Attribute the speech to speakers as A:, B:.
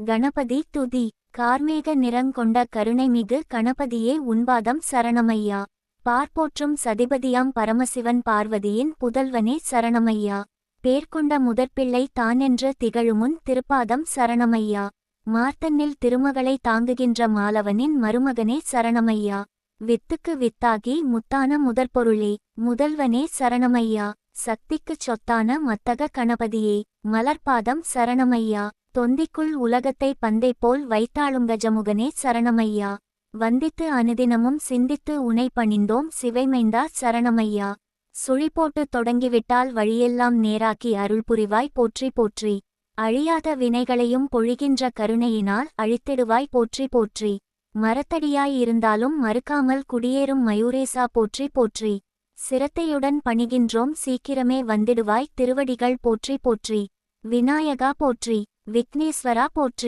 A: கணபதி துதி. கார்மேக நிறங்கொண்ட கருணைமிகு கணபதியே உன்பாதம் சரணமையா. பார்ப்போற்றும் சதிபதியாம் பரமசிவன் பார்வதியின் புதல்வனே சரணமையா. பேர்கொண்ட முதற்பிள்ளை தானென்று திகழுமுன் திருப்பாதம் சரணமையா. மார்த்தன்னில் திருமகளை தாங்குகின்ற மாலவனின் மருமகனே சரணமையா. வித்துக்கு வித்தாகி முத்தான முதற்பொருளே முதல்வனே சரணமையா. சக்திக்குச் சொத்தான மத்தக கணபதியே மலர்பாதம் சரணமையா. தொந்திக்குள் உலகத்தை பந்தைப்போல் வைத்தாளுங்கஜமுகனே சரணமையா. வந்தித்து அனுதினமும் சிந்தித்து உனை பணிந்தோம் சிவைமைந்தா சரணமையா. சுழிபோட்டு தொடங்கிவிட்டால் வழியெல்லாம் நேராக்கி அருள் புரிவாய் போற்றி போற்றி. அழியாத வினைகளையும் பொழிகின்ற கருணையினால் அழித்திடுவாய் போற்றி போற்றி. மரத்தடியாய் இருந்தாலும் மறுக்காமல் குடியேறும் மயூரேசா போற்றி போற்றி. சிரத்தையுடன் பணிகின்றோம் சீக்கிரமே வந்திடுவாய் திருவடிகள் போற்றி போற்றி. விநாயகா போற்றி. விக்னேஸ்வரா போற்றி.